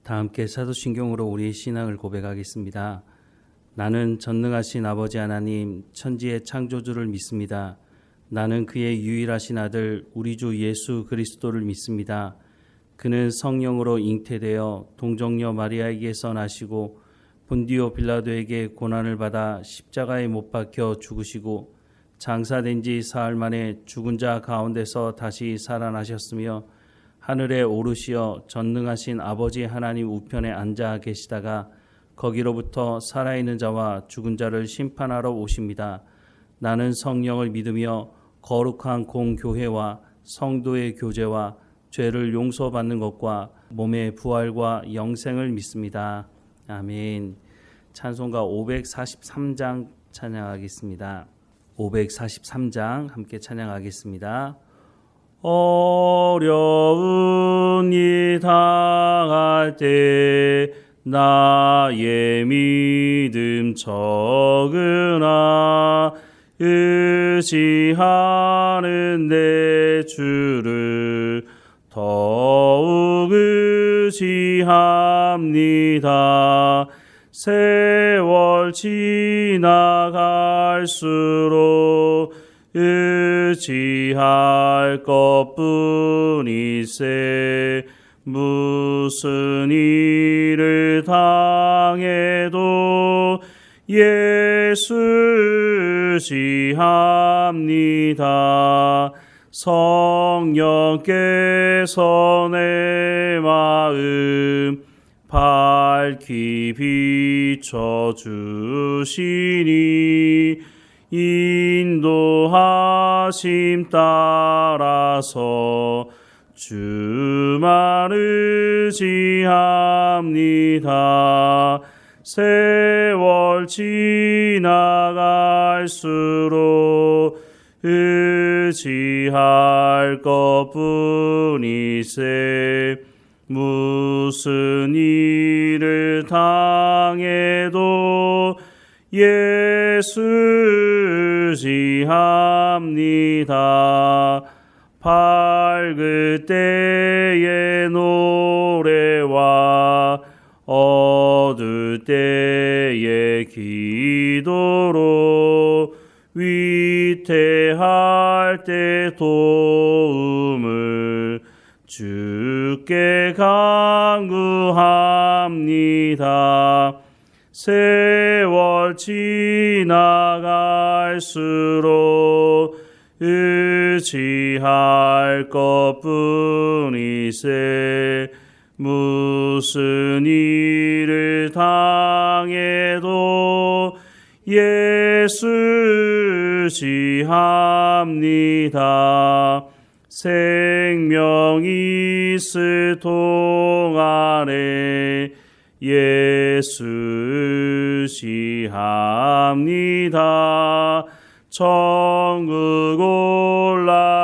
다 함께 사도신경으로 우리의 신앙을 고백하겠습니다. 나는 전능하신 아버지 하나님 천지의 창조주를 믿습니다. 나는 그의 유일하신 아들 우리 주 예수 그리스도를 믿습니다. 그는 성령으로 잉태되어 동정녀 마리아에게서 나시고 본디오 빌라도에게 고난을 받아 십자가에 못 박혀 죽으시고 장사된 지 사흘 만에 죽은 자 가운데서 다시 살아나셨으며 하늘에 오르시어 전능하신 아버지 하나님 우편에 앉아 계시다가 거기로부터 살아있는 자와 죽은 자를 심판하러 오십니다. 나는 성령을 믿으며 거룩한 공교회와 성도의 교제와 죄를 용서받는 것과 몸의 부활과 영생을 믿습니다. 아멘. 찬송가 543장 찬양하겠습니다. 543장 함께 찬양하겠습니다. 어려운 일 당할 때 나의 믿음 적으나 의지하는 내 주를 더욱 의지합니다. 세월 지나갈수록 의지할 것뿐이세 무슨 일을 당해도 예수 의지합니다. 성령께서 내 마음 밝히 비춰주시니 인도하심 따라서 주만 의지합니다. 세월 지나갈수록 의지할 것뿐이세 무슨 일을 당해도 예수 의지합니다. 밝을 때의 노래와 어두울 때의 기도로 위태할 때 도움을 주께 간구합니다. 세월 지나갈수록 의지할 것뿐이세 무슨 일을 당해도 예수 의지합니다. 생명 있을 동안에 예수 의지합니다. 천국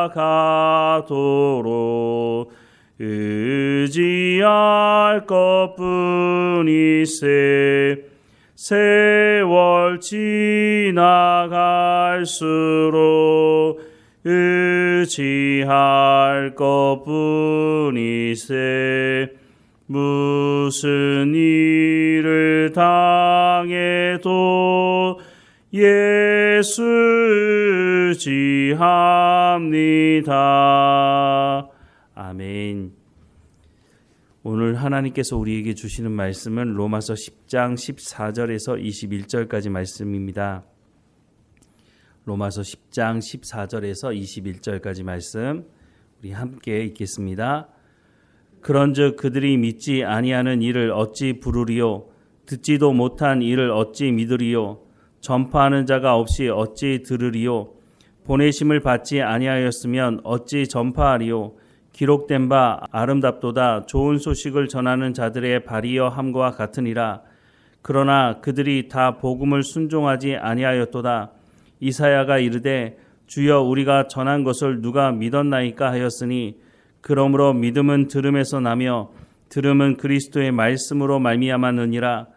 올라가도록 의지할 것뿐이세 세월 지나갈수록 의지할 것뿐이세 무슨 일을 당해도 예수 의지합니다. 아멘. 오늘 하나님께서 우리에게 주시는 말씀은 로마서 10장 14절에서 21절까지 말씀입니다. 로마서 10장 14절에서 21절까지 말씀 우리 함께 읽겠습니다. 그런즉 그들이 믿지 아니하는 이를 어찌 부르리요 듣지도 못한 이를 어찌 믿으리요 전파하는 자가 없이 어찌 들으리요 보내심을 받지 아니하였으면 어찌 전파하리요 기록된 바 아름답도다 좋은 소식을 전하는 자들의 발이여 함과 같으니라. 그러나 그들이 다 복음을 순종하지 아니하였도다. 이사야가 이르되 주여 우리가 전한 것을 누가 믿었나이까 하였으니 그러므로 믿음은 들음에서 나며 들음은 그리스도의 말씀으로 말미암았느니라.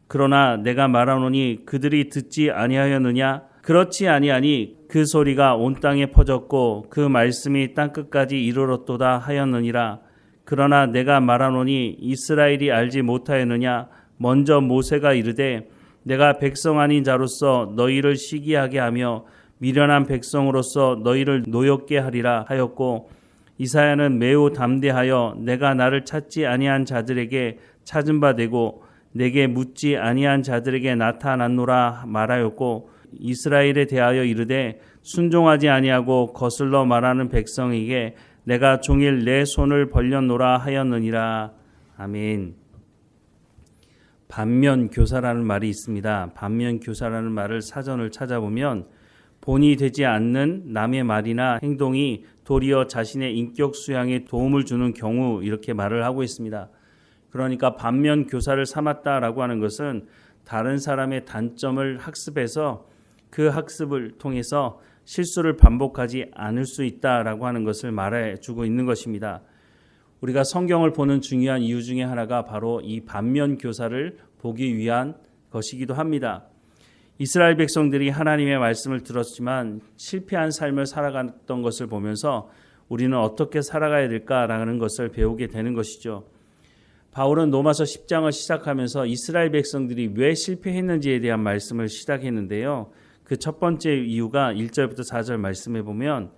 그러나 내가 말하노니 그들이 듣지 아니하였느냐? 그렇지 아니하니 그 소리가 온 땅에 퍼졌고 그 말씀이 땅끝까지 이르렀도다 하였느니라. 그러나 내가 말하노니 이스라엘이 알지 못하였느냐? 먼저 모세가 이르되 내가 백성 아닌 자로서 너희를 시기하게 하며 미련한 백성으로서 너희를 노엽게 하리라 하였고, 이사야는 매우 담대하여 내가 나를 찾지 아니한 자들에게 찾은 바 되고 내게 묻지 아니한 자들에게 나타났노라 말하였고, 이스라엘에 대하여 이르되 순종하지 아니하고 거슬러 말하는 백성에게 내가 종일 내 손을 벌렸노라 하였느니라. 아멘. 반면교사라는 말이 있습니다. 반면교사라는 말을 사전을 찾아보면 본이 되지 않는 남의 말이나 행동이 도리어 자신의 인격 수양에 도움을 주는 경우, 이렇게 말을 하고 있습니다. 그러니까 반면교사를 삼았다라고 하는 것은 다른 사람의 단점을 학습해서 그 학습을 통해서 실수를 반복하지 않을 수 있다라고 하는 것을 말해주고 있는 것입니다. 우리가 성경을 보는 중요한 이유 중에 하나가 바로 이 반면교사를 보기 위한 것이기도 합니다. 이스라엘 백성들이 하나님의 말씀을 들었지만 실패한 삶을 살아갔던 것을 보면서 우리는 어떻게 살아가야 될까라는 것을 배우게 되는 것이죠. 바울은 로마서 10장을 시작하면서 이스라엘 백성들이 왜 실패했는지에 대한 말씀을 시작했는데요. 그 첫 번째 이유가 1절부터 4절 말씀해 보면,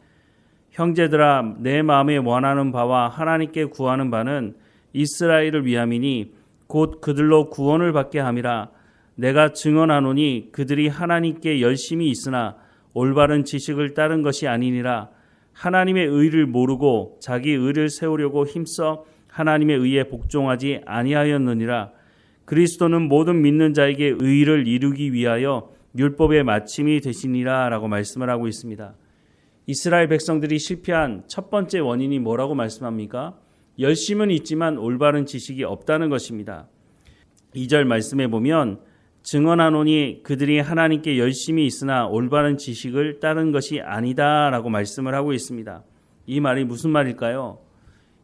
형제들아 내 마음에 원하는 바와 하나님께 구하는 바는 이스라엘을 위함이니 곧 그들로 구원을 받게 함이라. 내가 증언하노니 그들이 하나님께 열심히 있으나 올바른 지식을 따른 것이 아니니라. 하나님의 의를 모르고 자기 의를 세우려고 힘써 하나님의 의에 복종하지 아니하였느니라. 그리스도는 모든 믿는 자에게 의를 이루기 위하여 율법의 마침이 되시니라 라고 말씀을 하고 있습니다. 이스라엘 백성들이 실패한 첫 번째 원인이 뭐라고 말씀합니까? 열심은 있지만 올바른 지식이 없다는 것입니다. 2절 말씀에 보면 증언하노니 그들이 하나님께 열심히 있으나 올바른 지식을 따른 것이 아니다 라고 말씀을 하고 있습니다. 이 말이 무슨 말일까요?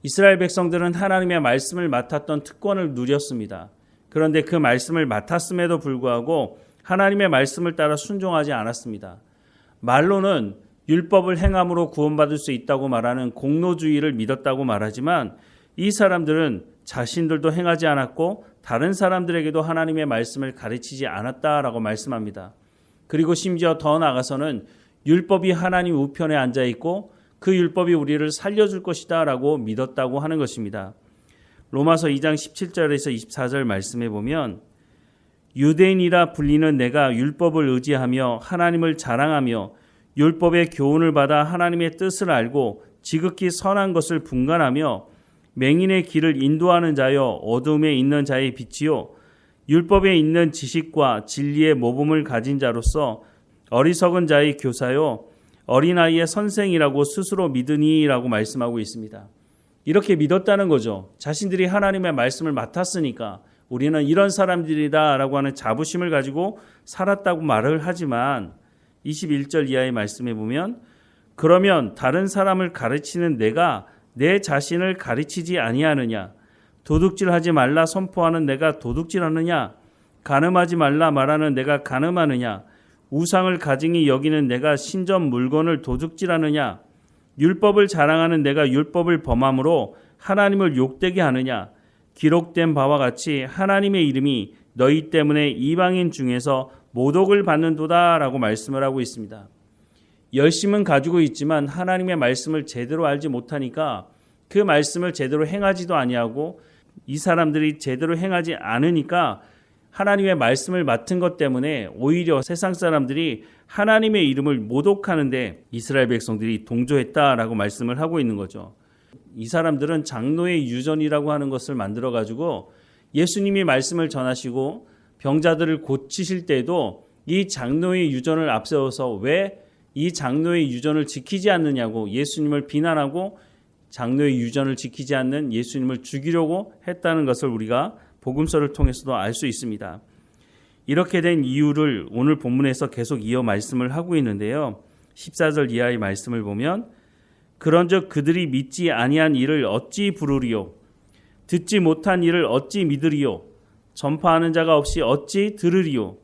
이스라엘 백성들은 하나님의 말씀을 맡았던 특권을 누렸습니다. 그런데 그 말씀을 맡았음에도 불구하고 하나님의 말씀을 따라 순종하지 않았습니다. 말로는 율법을 행함으로 구원받을 수 있다고 말하는 공로주의를 믿었다고 말하지만 이 사람들은 자신들도 행하지 않았고 다른 사람들에게도 하나님의 말씀을 가르치지 않았다라고 말씀합니다. 그리고 심지어 더 나아가서는 율법이 하나님 우편에 앉아 있고 그 율법이 우리를 살려줄 것이다 라고 믿었다고 하는 것입니다. 로마서 2장 17절에서 24절 말씀해 보면, 유대인이라 불리는 내가 율법을 의지하며 하나님을 자랑하며 율법의 교훈을 받아 하나님의 뜻을 알고 지극히 선한 것을 분간하며 맹인의 길을 인도하는 자여 어둠에 있는 자의 빛이요 율법에 있는 지식과 진리의 모범을 가진 자로서 어리석은 자의 교사요 어린아이의 선생이라고 스스로 믿으니라고 말씀하고 있습니다. 이렇게 믿었다는 거죠. 자신들이 하나님의 말씀을 맡았으니까 우리는 이런 사람들이다라고 하는 자부심을 가지고 살았다고 말을 하지만 21절 이하의 말씀에 보면, 그러면 다른 사람을 가르치는 내가 내 자신을 가르치지 아니하느냐? 도둑질하지 말라 선포하는 내가 도둑질하느냐? 간음하지 말라 말하는 내가 간음하느냐? 우상을 가증히 여기는 내가 신전 물건을 도둑질하느냐? 율법을 자랑하는 내가 율법을 범함으로 하나님을 욕되게 하느냐? 기록된 바와 같이 하나님의 이름이 너희 때문에 이방인 중에서 모독을 받는도다 라고 말씀을 하고 있습니다. 열심은 가지고 있지만 하나님의 말씀을 제대로 알지 못하니까 그 말씀을 제대로 행하지도 아니하고 이 사람들이 제대로 행하지 않으니까 하나님의 말씀을 맡은 것 때문에 오히려 세상 사람들이 하나님의 이름을 모독하는데 이스라엘 백성들이 동조했다라고 말씀을 하고 있는 거죠. 이 사람들은 장로의 유전이라고 하는 것을 만들어 가지고 예수님이 말씀을 전하시고 병자들을 고치실 때도 이 장로의 유전을 앞세워서 왜 이 장로의 유전을 지키지 않느냐고 예수님을 비난하고 장로의 유전을 지키지 않는 예수님을 죽이려고 했다는 것을 우리가 복음서를 통해서도 알 수 있습니다. 이렇게 된 이유를 오늘 본문에서 계속 이어 말씀을 하고 있는데요. 14절 이하의 말씀을 보면, 그런즉 그들이 믿지 아니한 일을 어찌 부르리요? 듣지 못한 일을 어찌 믿으리요? 전파하는 자가 없이 어찌 들으리요?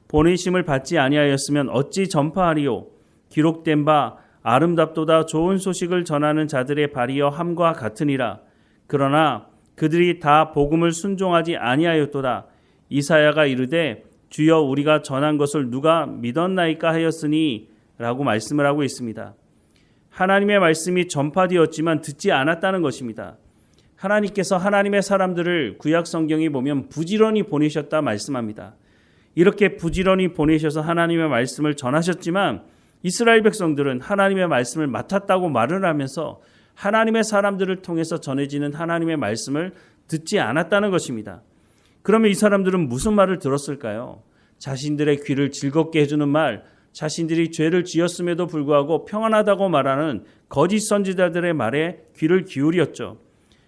보내심을 받지 아니하였으면 어찌 전파하리요? 기록된 바 아름답도다 좋은 소식을 전하는 자들의 발이여 함과 같으니라. 그러나 그들이 다 복음을 순종하지 아니하였도다. 이사야가 이르되 주여 우리가 전한 것을 누가 믿었나이까 하였으니 라고 말씀을 하고 있습니다. 하나님의 말씀이 전파되었지만 듣지 않았다는 것입니다. 하나님께서 하나님의 사람들을 구약 성경에 보면 부지런히 보내셨다 말씀합니다. 이렇게 부지런히 보내셔서 하나님의 말씀을 전하셨지만 이스라엘 백성들은 하나님의 말씀을 맡았다고 말을 하면서 하나님의 사람들을 통해서 전해지는 하나님의 말씀을 듣지 않았다는 것입니다. 그러면 이 사람들은 무슨 말을 들었을까요? 자신들의 귀를 즐겁게 해주는 말, 자신들이 죄를 지었음에도 불구하고 평안하다고 말하는 거짓 선지자들의 말에 귀를 기울였죠.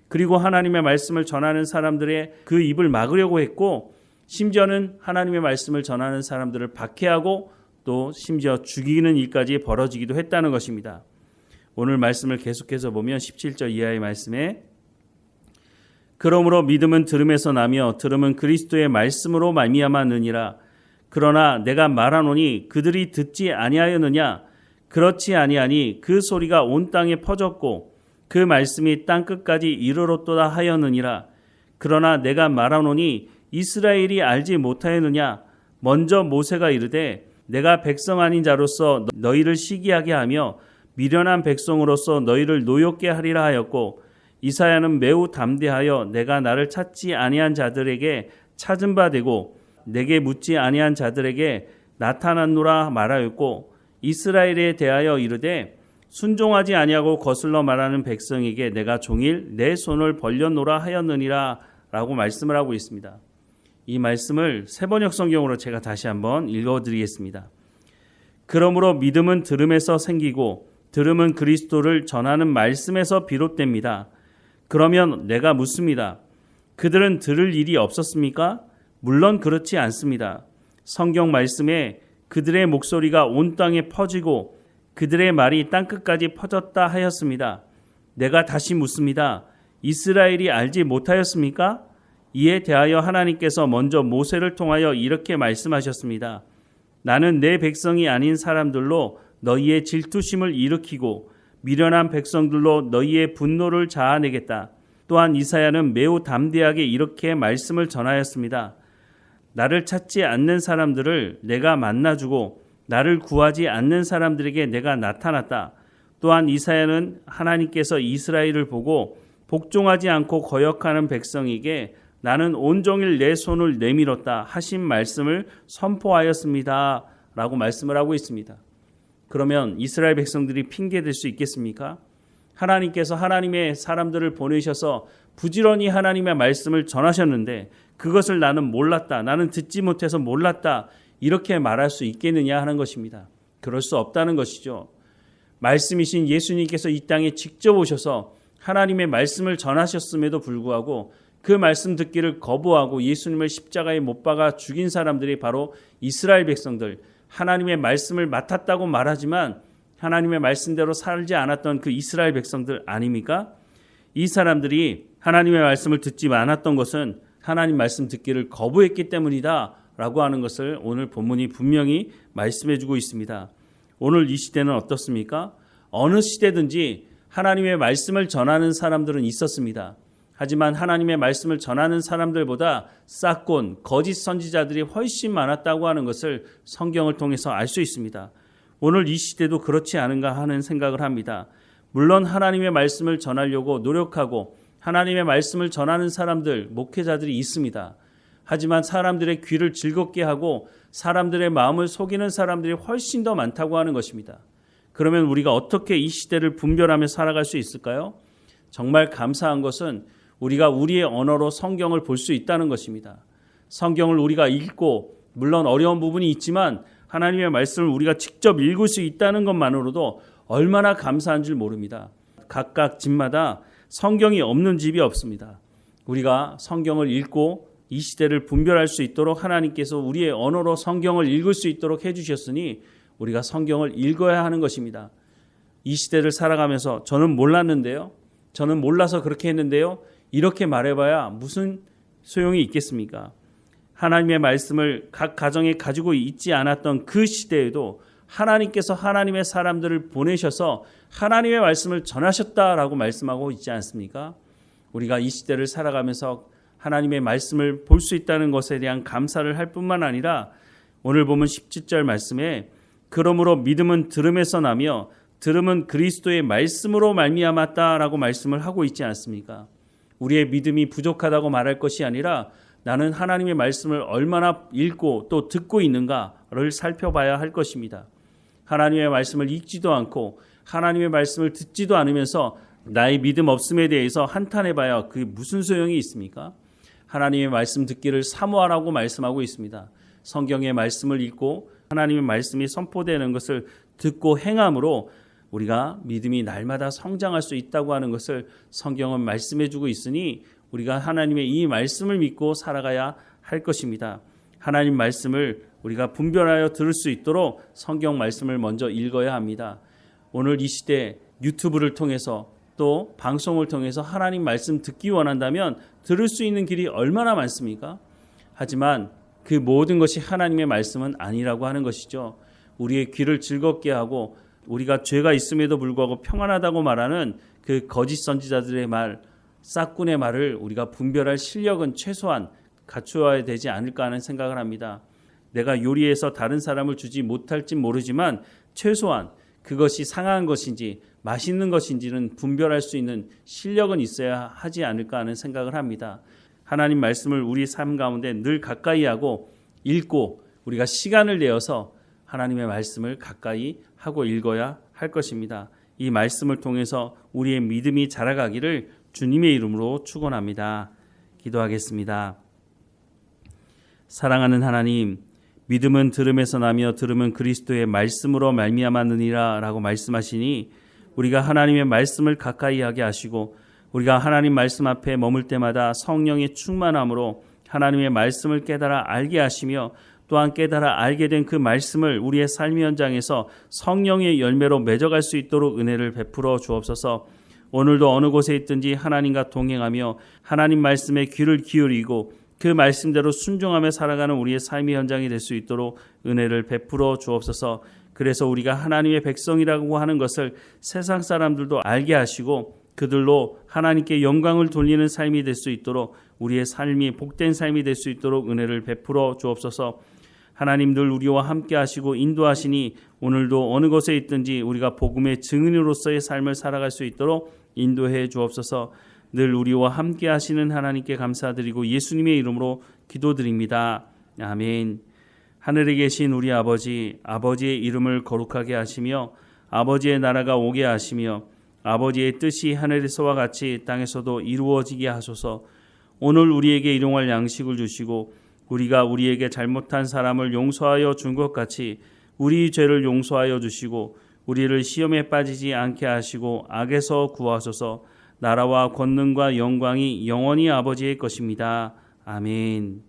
그리고 하나님의 말씀을 전하는 사람들의 그 입을 막으려고 했고, 심지어는 하나님의 말씀을 전하는 사람들을 박해하고 또 심지어 죽이는 일까지 벌어지기도 했다는 것입니다. 오늘 말씀을 계속해서 보면 17절 이하의 말씀에 그러므로 믿음은 들음에서 나며 들음은 그리스도의 말씀으로 말미암았느니라. 그러나 내가 말하노니 그들이 듣지 아니하였느냐? 그렇지 아니하니 그 소리가 온 땅에 퍼졌고 그 말씀이 땅끝까지 이르렀도다 하였느니라. 그러나 내가 말하노니 이스라엘이 알지 못하였느냐? 먼저 모세가 이르되 내가 백성 아닌 자로서 너희를 시기하게 하며 미련한 백성으로서 너희를 노엽게 하리라 하였고, 이사야는 매우 담대하여 내가 나를 찾지 아니한 자들에게 찾은 바 되고 내게 묻지 아니한 자들에게 나타났노라 말하였고, 이스라엘에 대하여 이르되 순종하지 아니하고 거슬러 말하는 백성에게 내가 종일 내 손을 벌려노라 하였느니라 라고 말씀을 하고 있습니다. 이 말씀을 세번역 성경으로 제가 다시 한번 읽어드리겠습니다. 그러므로 믿음은 들음에서 생기고 들음은 그리스도를 전하는 말씀에서 비롯됩니다. 그러면 내가 묻습니다. 그들은 들을 일이 없었습니까? 물론 그렇지 않습니다. 성경 말씀에 그들의 목소리가 온 땅에 퍼지고 그들의 말이 땅끝까지 퍼졌다 하였습니다. 내가 다시 묻습니다. 이스라엘이 알지 못하였습니까? 이에 대하여 하나님께서 먼저 모세를 통하여 이렇게 말씀하셨습니다. 나는 내 백성이 아닌 사람들로 너희의 질투심을 일으키고 미련한 백성들로 너희의 분노를 자아내겠다. 또한 이사야는 매우 담대하게 이렇게 말씀을 전하였습니다. 나를 찾지 않는 사람들을 내가 만나주고 나를 구하지 않는 사람들에게 내가 나타났다. 또한 이사야는 하나님께서 이스라엘을 보고 복종하지 않고 거역하는 백성에게 나는 온종일 내 손을 내밀었다 하신 말씀을 선포하였습니다. 라고 말씀을 하고 있습니다. 그러면 이스라엘 백성들이 핑계댈 수 있겠습니까? 하나님께서 하나님의 사람들을 보내셔서 부지런히 하나님의 말씀을 전하셨는데 그것을 나는 몰랐다, 나는 듣지 못해서 몰랐다, 이렇게 말할 수 있겠느냐 하는 것입니다. 그럴 수 없다는 것이죠. 말씀이신 예수님께서 이 땅에 직접 오셔서 하나님의 말씀을 전하셨음에도 불구하고 그 말씀 듣기를 거부하고 예수님을 십자가에 못 박아 죽인 사람들이 바로 이스라엘 백성들, 하나님의 말씀을 맡았다고 말하지만 하나님의 말씀대로 살지 않았던 그 이스라엘 백성들 아닙니까? 이 사람들이 하나님의 말씀을 듣지 않았던 것은 하나님 말씀 듣기를 거부했기 때문이다 라고 하는 것을 오늘 본문이 분명히 말씀해 주고 있습니다. 오늘 이 시대는 어떻습니까? 어느 시대든지 하나님의 말씀을 전하는 사람들은 있었습니다. 하지만 하나님의 말씀을 전하는 사람들보다 싹곤, 거짓 선지자들이 훨씬 많았다고 하는 것을 성경을 통해서 알 수 있습니다. 오늘 이 시대도 그렇지 않은가 하는 생각을 합니다. 물론 하나님의 말씀을 전하려고 노력하고 하나님의 말씀을 전하는 사람들, 목회자들이 있습니다. 하지만 사람들의 귀를 즐겁게 하고 사람들의 마음을 속이는 사람들이 훨씬 더 많다고 하는 것입니다. 그러면 우리가 어떻게 이 시대를 분별하며 살아갈 수 있을까요? 정말 감사한 것은 우리가 우리의 언어로 성경을 볼 수 있다는 것입니다. 성경을 우리가 읽고 물론 어려운 부분이 있지만 하나님의 말씀을 우리가 직접 읽을 수 있다는 것만으로도 얼마나 감사한 줄 모릅니다. 각각 집마다 성경이 없는 집이 없습니다. 우리가 성경을 읽고 이 시대를 분별할 수 있도록 하나님께서 우리의 언어로 성경을 읽을 수 있도록 해주셨으니 우리가 성경을 읽어야 하는 것입니다. 이 시대를 살아가면서 저는 몰랐는데요, 저는 몰라서 그렇게 했는데요, 이렇게 말해봐야 무슨 소용이 있겠습니까? 하나님의 말씀을 각 가정에 가지고 있지 않았던 그 시대에도 하나님께서 하나님의 사람들을 보내셔서 하나님의 말씀을 전하셨다라고 말씀하고 있지 않습니까? 우리가 이 시대를 살아가면서 하나님의 말씀을 볼 수 있다는 것에 대한 감사를 할 뿐만 아니라 오늘 보면 17절 말씀에 그러므로 믿음은 들음에서 나며 들음은 그리스도의 말씀으로 말미암았다라고 말씀을 하고 있지 않습니까? 우리의 믿음이 부족하다고 말할 것이 아니라 나는 하나님의 말씀을 얼마나 읽고 또 듣고 있는가를 살펴봐야 할 것입니다. 하나님의 말씀을 읽지도 않고 하나님의 말씀을 듣지도 않으면서 나의 믿음 없음에 대해서 한탄해봐야 그게 무슨 소용이 있습니까? 하나님의 말씀 듣기를 사모하라고 말씀하고 있습니다. 성경의 말씀을 읽고 하나님의 말씀이 선포되는 것을 듣고 행함으로 우리가 믿음이 날마다 성장할 수 있다고 하는 것을 성경은 말씀해주고 있으니 우리가 하나님의 이 말씀을 믿고 살아가야 할 것입니다. 하나님 말씀을 우리가 분별하여 들을 수 있도록 성경 말씀을 먼저 읽어야 합니다. 오늘 이 시대 유튜브를 통해서 또 방송을 통해서 하나님 말씀 듣기 원한다면 들을 수 있는 길이 얼마나 많습니까? 하지만 그 모든 것이 하나님의 말씀은 아니라고 하는 것이죠. 우리의 귀를 즐겁게 하고 우리가 죄가 있음에도 불구하고 평안하다고 말하는 그 거짓 선지자들의 말, 싹군의 말을 우리가 분별할 실력은 최소한 갖추어야 되지 않을까 하는 생각을 합니다. 내가 요리해서 다른 사람을 주지 못할지 모르지만 최소한 그것이 상한 것인지 맛있는 것인지는 분별할 수 있는 실력은 있어야 하지 않을까 하는 생각을 합니다. 하나님 말씀을 우리 삶 가운데 늘 가까이 하고 읽고 우리가 시간을 내어서 하나님의 말씀을 가까이 하고 읽어야 할 것입니다. 이 말씀을 통해서 우리의 믿음이 자라가기를 주님의 이름으로 축원합니다. 기도하겠습니다. 사랑하는 하나님, 믿음은 들음에서 나며 들음은 그리스도의 말씀으로 말미암았느니라 라고 말씀하시니 우리가 하나님의 말씀을 가까이 하게 하시고 우리가 하나님 말씀 앞에 머물 때마다 성령의 충만함으로 하나님의 말씀을 깨달아 알게 하시며 또한 깨달아 알게 된 그 말씀을 우리의 삶의 현장에서 성령의 열매로 맺어갈 수 있도록 은혜를 베풀어 주옵소서. 오늘도 어느 곳에 있든지 하나님과 동행하며 하나님 말씀에 귀를 기울이고 그 말씀대로 순종하며 살아가는 우리의 삶의 현장이 될 수 있도록 은혜를 베풀어 주옵소서. 그래서 우리가 하나님의 백성이라고 하는 것을 세상 사람들도 알게 하시고 그들로 하나님께 영광을 돌리는 삶이 될 수 있도록 우리의 삶이 복된 삶이 될 수 있도록 은혜를 베풀어 주옵소서. 하나님 늘 우리와 함께 하시고 인도하시니 오늘도 어느 곳에 있든지 우리가 복음의 증인으로서의 삶을 살아갈 수 있도록 인도해 주옵소서. 늘 우리와 함께 하시는 하나님께 감사드리고 예수님의 이름으로 기도드립니다. 아멘. 하늘에 계신 우리 아버지, 아버지의 이름을 거룩하게 하시며 아버지의 나라가 오게 하시며 아버지의 뜻이 하늘에서와 같이 땅에서도 이루어지게 하소서. 오늘 우리에게 일용할 양식을 주시고 우리가 우리에게 잘못한 사람을 용서하여 준 것 같이 우리 죄를 용서하여 주시고 우리를 시험에 빠지지 않게 하시고 악에서 구하소서. 나라와 권능과 영광이 영원히 아버지의 것입니다. 아멘.